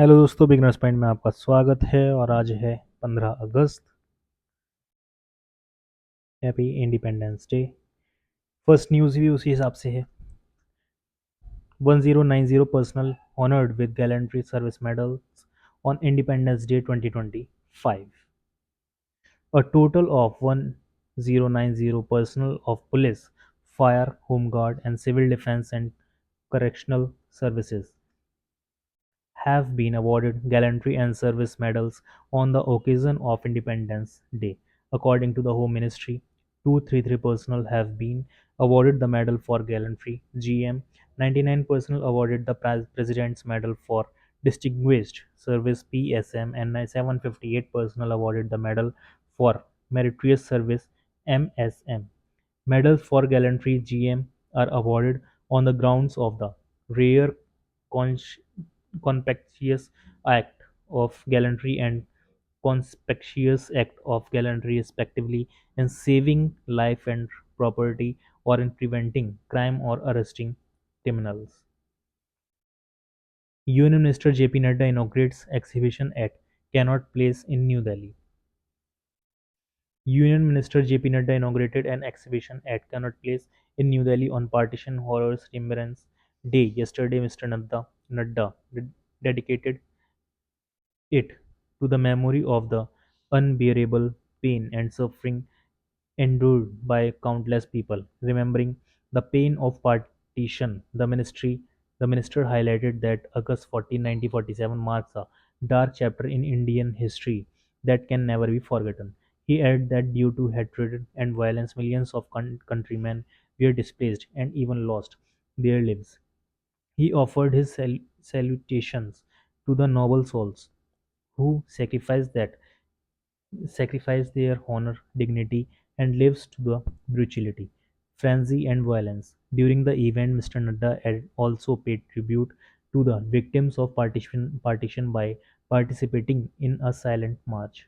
Hello दोस्तों, beginners point में आपका स्वागत है। और आज है 15 अगस्त। Happy independence day. First news भी उसी हिसाब से है। 1090 personnel honoured with gallantry service medals on independence day 2025। A total of 1090 personnel of police, fire, home guard, and civil defense and correctional services have been awarded gallantry and service medals on the occasion of Independence Day. According to the Home Ministry, 233 personnel have been awarded the Medal for Gallantry (GM), 99 personnel awarded the President's Medal for Distinguished Service (PSM), and 758 personnel awarded the Medal for Meritorious Service (MSM). Medals for Gallantry (GM) are awarded on the grounds of the rare conspicuous act of gallantry and conspicuous act of gallantry respectively in saving life and property or in preventing crime or arresting criminals. Union Minister JP Nadda inaugurates exhibition at Cannot Place in New Delhi. Union Minister JP Nadda inaugurated an exhibition at Cannot Place in New Delhi on Partition Horrors Remembrance Day yesterday. Mr. Nadda dedicated it to the memory of the unbearable pain and suffering endured by countless people. Remembering the pain of partition, the minister highlighted that August 14, 1947 marks a dark chapter in Indian history that can never be forgotten. He added that due to hatred and violence, millions of countrymen were displaced and even lost their lives. He offered his salutations to the noble souls who sacrifice their honor, dignity, and lives to the brutality, frenzy, and violence. During the event, Mr. Nadda also paid tribute to the victims of partition by participating in a silent march.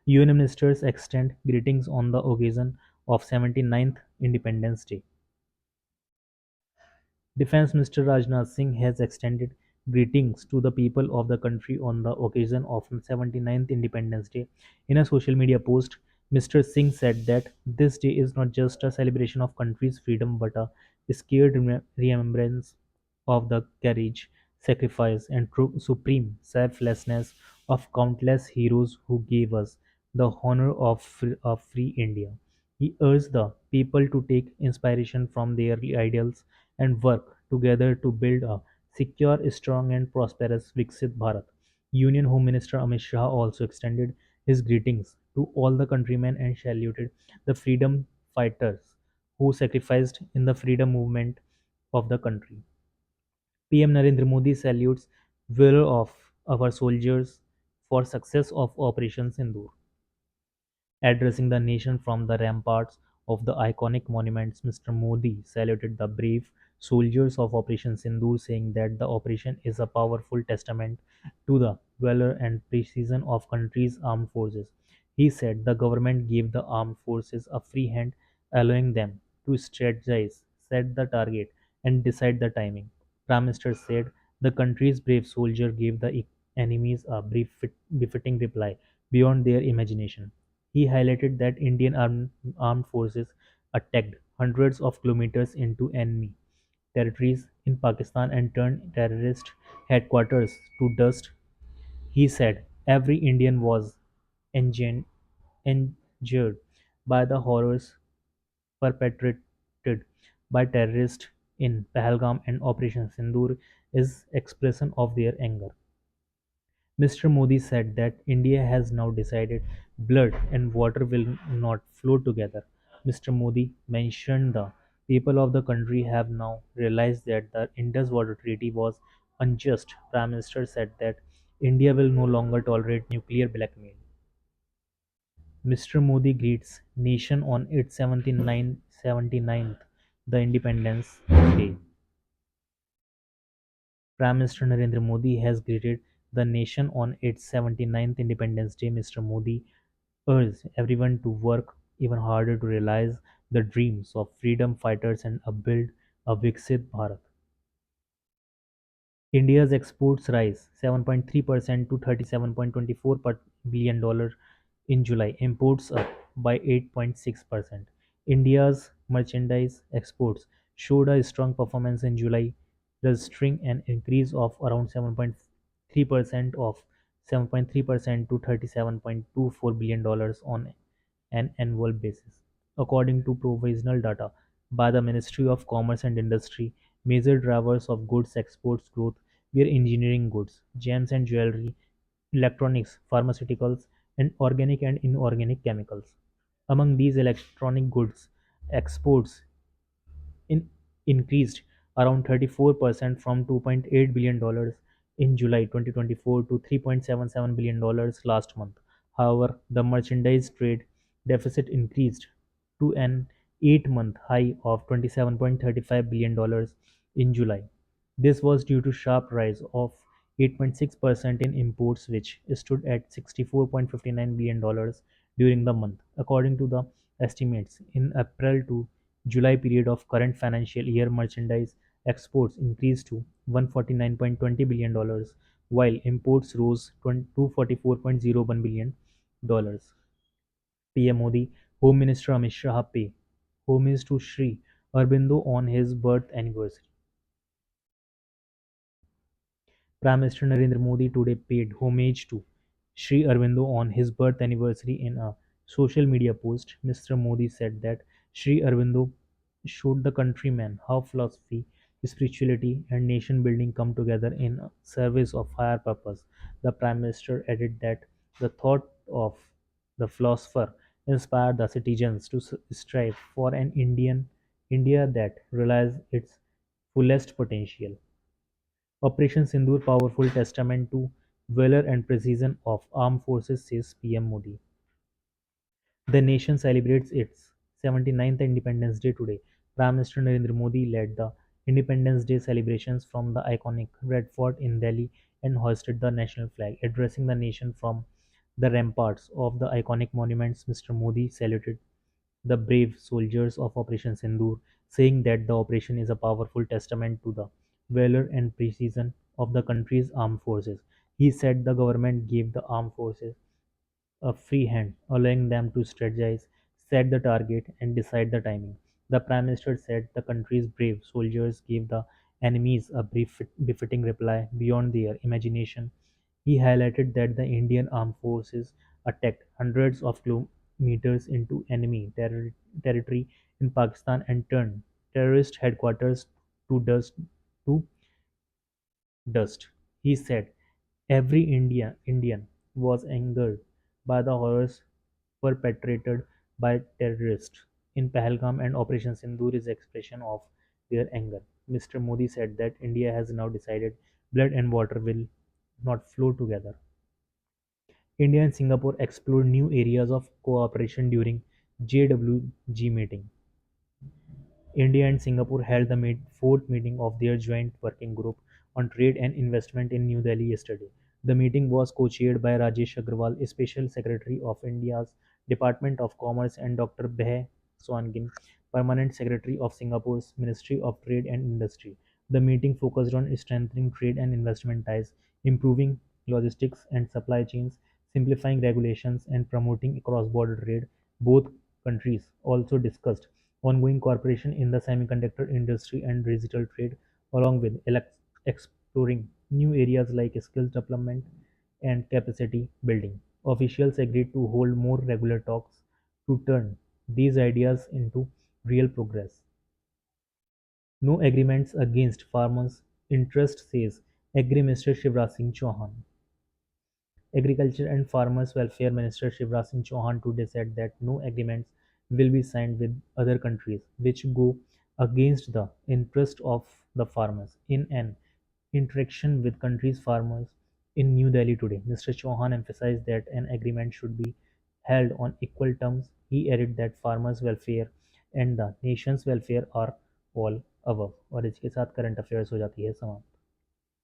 UN ministers extend greetings on the occasion of 79th Independence Day. Defense Minister Rajnath Singh has extended greetings to the people of the country on the occasion of 79th Independence Day. In a social media post, Mr. Singh said that this day is not just a celebration of country's freedom but a scared remembrance of the courage, sacrifice, and supreme selflessness of countless heroes who gave us the honor of free India. He urged the people to take inspiration from their ideals and work together to build a secure, strong, and prosperous Viksit Bharat. Union Home Minister Amit Shah also extended his greetings to all the countrymen and saluted the freedom fighters who sacrificed in the freedom movement of the country. PM Narendra Modi salutes valor of our soldiers for success of Operation Sindoor. Addressing the nation from the ramparts of the iconic monuments, Mr. Modi saluted the brave soldiers of Operation Sindoor, saying that the operation is a powerful testament to the valor and precision of country's armed forces. He said the government gave the armed forces a free hand, allowing them to strategize, set the target, and decide the timing. Prime Minister said the country's brave soldier gave the enemies a befitting reply beyond their imagination. He highlighted that Indian armed forces attacked hundreds of kilometers into enemy territories in Pakistan and turned terrorist headquarters to dust. He said every Indian was engen- injured by the horrors perpetrated by terrorists in Pahalgam and Operation Sindoor is expression of their anger. Mr. Modi said that India has now decided blood and water will not flow together. Mr. Modi mentioned the people of the country have now realized that the Indus Water Treaty was unjust. Prime Minister said that India will no longer tolerate nuclear blackmail. Mr. Modi greets nation on its 79th the Independence Day. Prime Minister Narendra Modi has greeted the nation on its 79th Independence Day. Mr. Modi urged everyone to work even harder to realize the dreams of freedom fighters and build a Viksit Bharat. India's exports rise 7.3% to $37.24 billion dollars in July. Imports up by 8.6%. India's merchandise exports showed a strong performance in July, registering an increase of around 7.3% of 7.3% to $37.24 billion dollars on an annual basis. According to provisional data by the Ministry of Commerce and Industry, major drivers of goods exports growth were engineering goods, gems and jewelry, electronics, pharmaceuticals, and organic and inorganic chemicals. Among these electronic goods, exports in increased around 34% from $2.8 billion dollars in July 2024 to $3.77 billion dollars last month. However, the merchandise trade deficit increased to an 8-month high of $27.35 billion dollars in July. This was due to sharp rise of 8.6% in imports, which stood at $64.59 billion dollars during the month. According to the estimates, in April to July period of current financial year, merchandise exports increased to $149.20 billion dollars, while imports rose to $244.01 billion dollars. PM Modi, Home Minister Amit Shah pay homage to Sri Aurobindo on his birth anniversary. Prime Minister Narendra Modi today paid homage to Sri Aurobindo on his birth anniversary in a social media post. Mr. Modi said that Sri Aurobindo showed the countrymen how philosophy, spirituality, and nation building come together in service of higher purpose. The Prime Minister added that the thought of the philosopher inspired the citizens to strive for an Indian India that realizes its fullest potential. Operation Sindoor powerful testament to valor and precision of armed forces, says PM Modi. The nation celebrates its 79th Independence Day today. Prime Minister Narendra Modi led the Independence Day celebrations from the iconic Red Fort in Delhi and hoisted the national flag. Addressing the nation from the ramparts of the iconic monuments, Mr. Modi saluted the brave soldiers of Operation Sindoor, saying that the operation is a powerful testament to the valor and precision of the country's armed forces. He said the government gave the armed forces a free hand, allowing them to strategize, set the target, and decide the timing. The Prime Minister said the country's brave soldiers gave the enemies a befitting reply beyond their imagination. He highlighted that the Indian Armed Forces attacked hundreds of kilometers into enemy territory in Pakistan and turned terrorist headquarters to to dust. He said every Indian was angered by the horrors perpetrated by terrorists in Pahalgam, and Operation Sindoor is expression of their anger. Mr. Modi said that India has now decided blood and water will not flow together. India and Singapore explored new areas of cooperation during JWG meeting. India and Singapore held the fourth meeting of their joint working group on trade and investment in New Delhi yesterday. The meeting was co-chaired by Rajesh Agrawal, Special Secretary of India's Department of Commerce, and Dr. Bhe Swangan, Permanent Secretary of Singapore's Ministry of Trade and Industry. The meeting focused on strengthening trade and investment ties, improving logistics and supply chains, simplifying regulations, and promoting cross-border trade. Both countries also discussed ongoing cooperation in the semiconductor industry and digital trade, along with exploring new areas like skills development and capacity building. Officials agreed to hold more regular talks to turn these ideas into real progress. No agreements against farmers' interest, says Agri Minister Shivraj Singh Chauhan. Agriculture and Farmers Welfare Minister Shivraj Singh Chauhan today said that no agreements will be signed with other countries which go against the interest of the farmers. In an interaction with countries' farmers in New Delhi today, Mr. Chauhan emphasized that an agreement should be held on equal terms. He added that farmers' welfare and the nation's welfare are all above. और इसके साथ current affairs हो जाती है समाप्त.